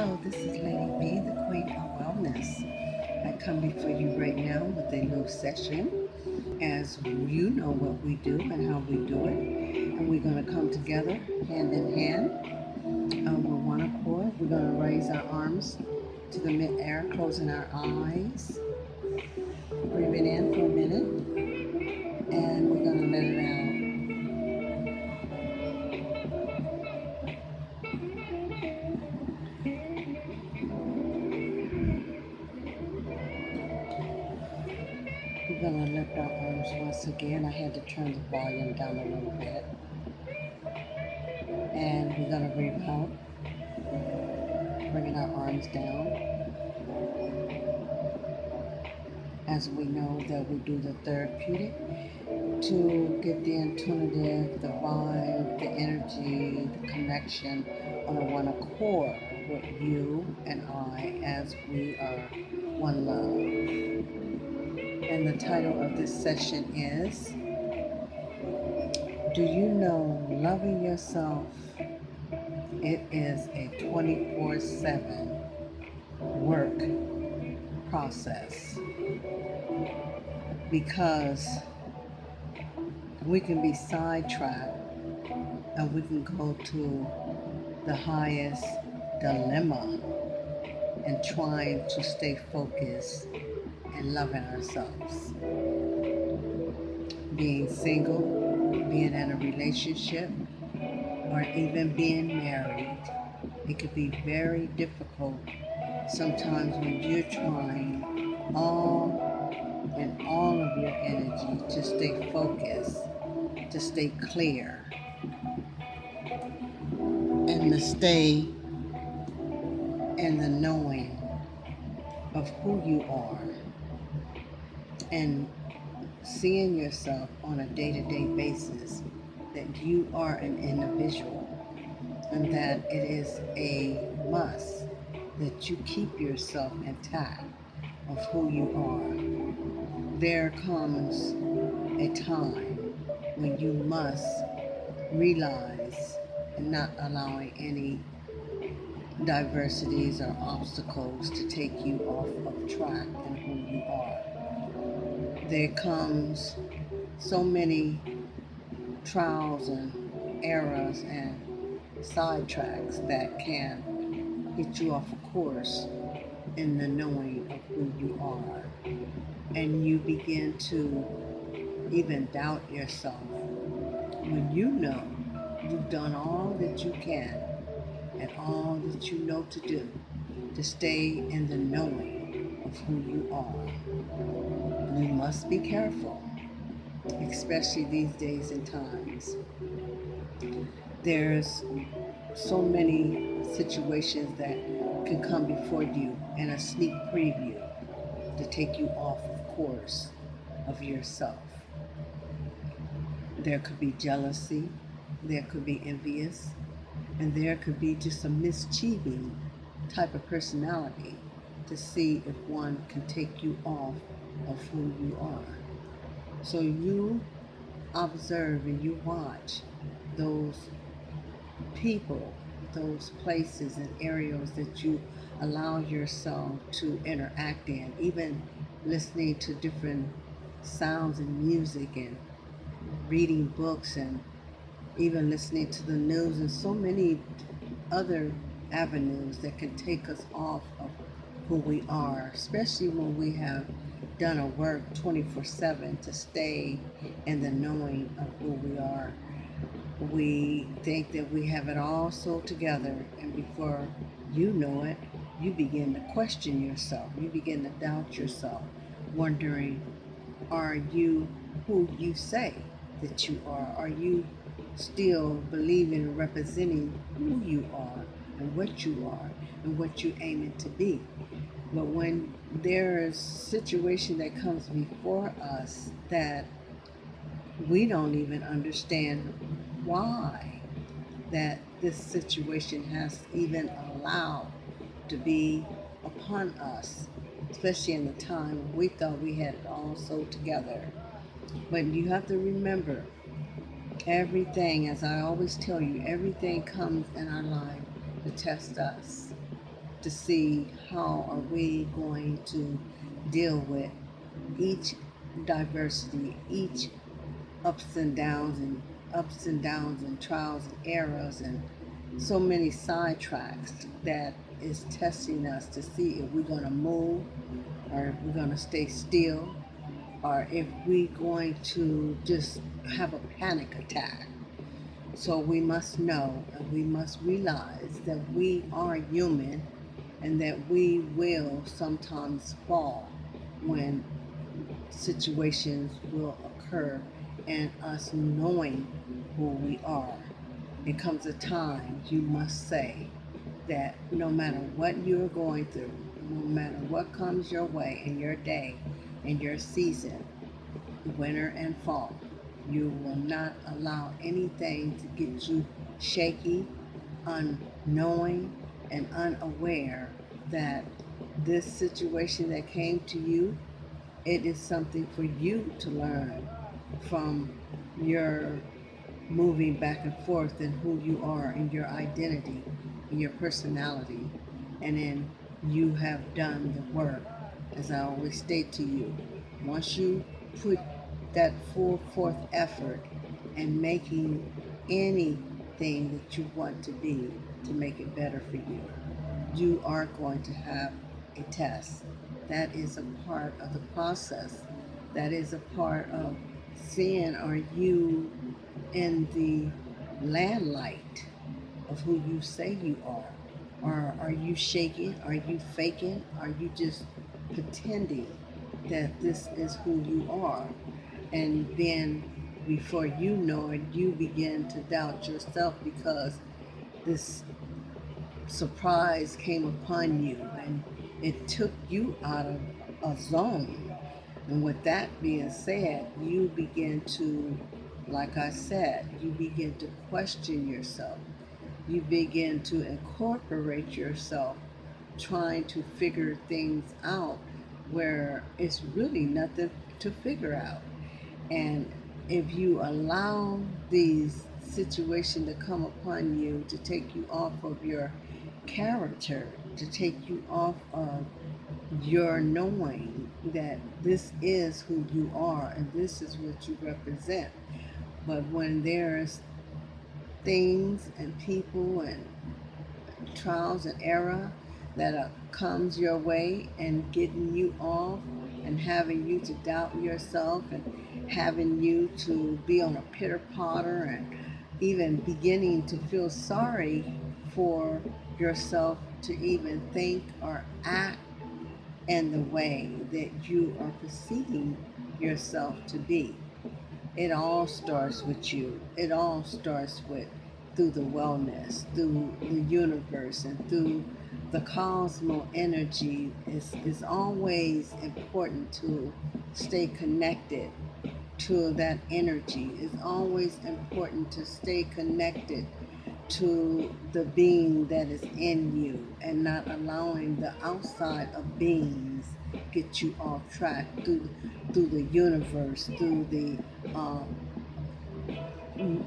Hello, this is Lady B, the Queen of Wellness. I come before you right now with a little session. As you know what we do and how we do it. And we're going to come together hand in hand with one accord. We're going to raise our arms to the mid-air, closing our eyes. Breathing in for a minute. And we're going to let it out. We're going to lift our arms once again. I had to turn the volume down a little bit. And we're going to breathe out, bringing our arms down. As we know that we do the therapeutic to get the intuitive, the vibe, the energy, the connection on a one accord with you and I as we are one love. And the title of this session is, do you know loving yourself, it is a 24/7 work process, because we can be sidetracked and we can go to the highest dilemma in trying to stay focused and loving ourselves. Being single, being in a relationship, or even being married, it could be very difficult sometimes when you're trying all of your energy to stay focused, to stay clear, and to stay in the knowing of who you are and seeing yourself on a day-to-day basis that you are an individual and that it is a must that you keep yourself intact of who you are. There comes a time when you must realize and not allowing any diversities or obstacles to take you off of track and who you are. There comes so many trials and errors and sidetracks that can get you off a course in the knowing of who you are. And you begin to even doubt yourself when you know you've done all that you can and all that you know to do to stay in the knowing of who you are. You must be careful, especially these days and times. There's so many situations that can come before you in a sneak preview to take you off of course of yourself. There could be jealousy, there could be envious, and there could be just a mischieving type of personality to see if one can take you off of who you are. So you observe and you watch those people, those places and areas that you allow yourself to interact in, even listening to different sounds and music and reading books and even listening to the news and so many other avenues that can take us off of who we are, especially when we have done a work 24/7 to stay in the knowing of who we are. We think that we have it all so together, and before you know it, you begin to question yourself. You begin to doubt yourself, wondering, are you who you say that you are? Are you still believing and representing who you are and what you are and what you're aiming to be? But when there is a situation that comes before us that we don't even understand why that this situation has even allowed to be upon us, especially in the time when we thought we had it all so together. But you have to remember, everything, as I always tell you, everything comes in our life to test us. to see how are we going to deal with each diversity, each ups and downs and trials and errors and so many sidetracks that is testing us to see if we're going to move or if we're going to stay still or if we're going to just have a panic attack. So we must know and we must realize that we are human and that we will sometimes fall when situations will occur and us knowing who we are. It comes a time you must say that no matter what you're going through, no matter what comes your way in your day, in your season, winter and fall, you will not allow anything to get you shaky, unknowing, and unaware that this situation that came to you, it is something for you to learn from your moving back and forth in who you are and your identity and your personality. And then you have done the work. As I always state to you, once you put that full forth effort and making anything that you want to be to make it better for you, you are going to have a test. That is a part of the process. That is a part of seeing are you in the lamplight of who you say you are? Or are you shaking? Are you faking? Are you just pretending that this is who you are? And then before you know it, you begin to doubt yourself because this surprise came upon you and it took you out of a zone. And with that being said, you begin to, like I said, you begin to question yourself. You begin to incorporate yourself, trying to figure things out where it's really nothing to figure out. And if you allow these situations to come upon you to take you off of your character, to take you off of your knowing that this is who you are and this is what you represent. But when there's things and people and trials and error that comes your way and getting you off and having you to doubt yourself and having you to be on a pitter potter and even beginning to feel sorry for yourself to even think or act in the way that you are perceiving yourself to be. It all starts with you. It all starts with through the wellness, through the universe, and through the cosmo energy. It's always important to stay connected to that energy. It's always important to stay connected to the being that is in you and not allowing the outside of beings get you off track through the universe, through the um,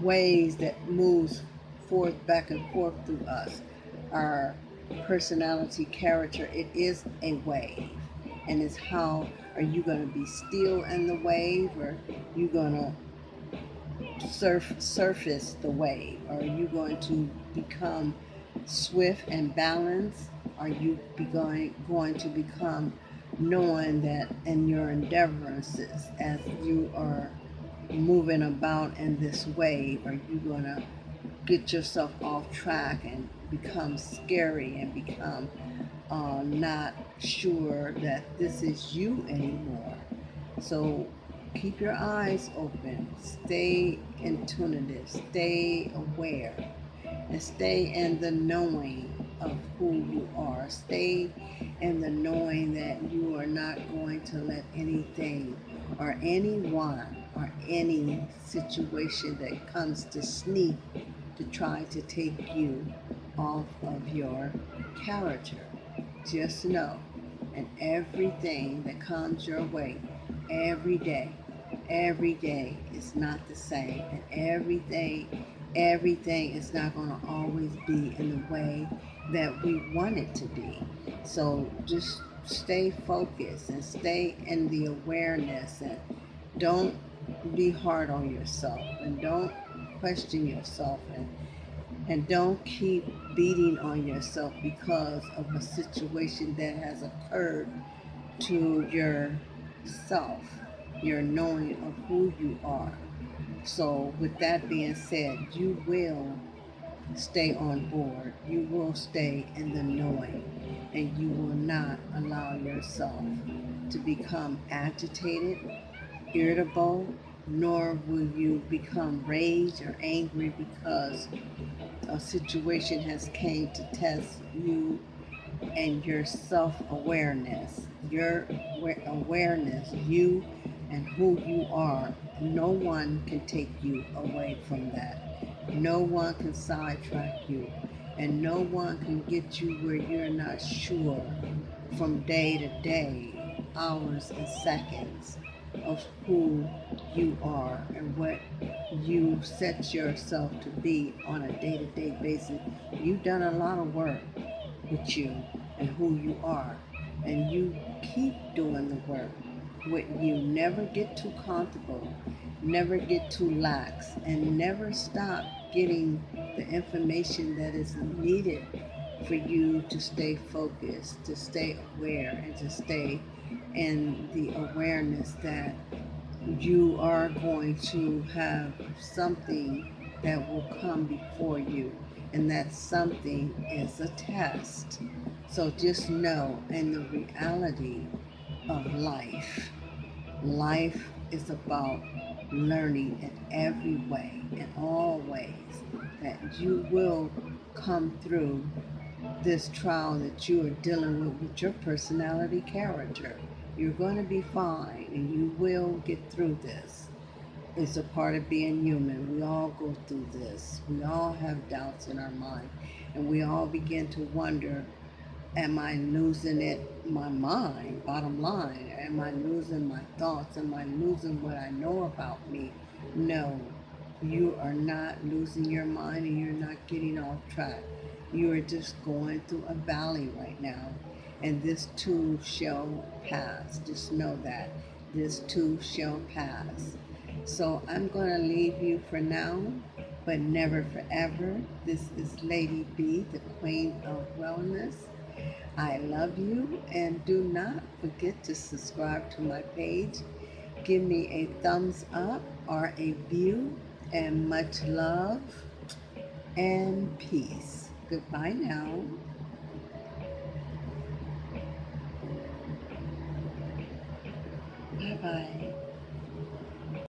ways that moves forth back and forth through us. Our personality, character, it is a wave. And it's how are you going to be still in the wave or you going to surface the wave? Are you going to become swift and balanced? Are you going to become knowing that in your endeavors as you are moving about in this wave? Are you going to get yourself off track and become scary and become not sure that this is you anymore? So keep your eyes open, stay intuitive, stay aware, and stay in the knowing of who you are. Stay in the knowing that you are not going to let anything or anyone or any situation that comes to sneak to try to take you off of your character. Just know, and everything that comes your way every day is not the same, and everything is not going to always be in the way that we want it to be. So just stay focused and stay in the awareness, and don't be hard on yourself, and don't question yourself, and don't keep beating on yourself because of a situation that has occurred to yourself, your knowing of who you are. So, with that being said, you will stay on board, you will stay in the knowing, and you will not allow yourself to become agitated, irritable, nor will you become rage or angry because a situation has came to test you and your self-awareness, your awareness, you and who you are. No one can take you away from that. No one can sidetrack you, and no one can get you where you're not sure from day to day, hours and seconds of who you are and what you set yourself to be on a day-to-day basis. You've done a lot of work with you and who you are, and you keep doing the work with you. Never get too comfortable, never get too lax, and never stop getting the information that is needed for you to stay focused, to stay aware, and to stay in the awareness that you are going to have something that will come before you, and that something is a test. So just know, in the reality of life, life is about learning in every way, in all ways, that you will come through this trial that you are dealing with your personality character. You're going to be fine, and you will get through this. It's a part of being human. We all go through this. We all have doubts in our mind, and we all begin to wonder, am I losing my mind? Bottom line, am I losing my thoughts? Am I losing what I know about me? No, you are not losing your mind, and you're not getting off track. You are just going through a valley right now, and this too shall pass. Just know that this too shall pass. So I'm going to leave you for now, but never forever. This is Lady B, the Queen of Wellness. I love you, and do not forget to subscribe to my page. Give me a thumbs up or a view, and much love and peace. Goodbye now. Bye bye.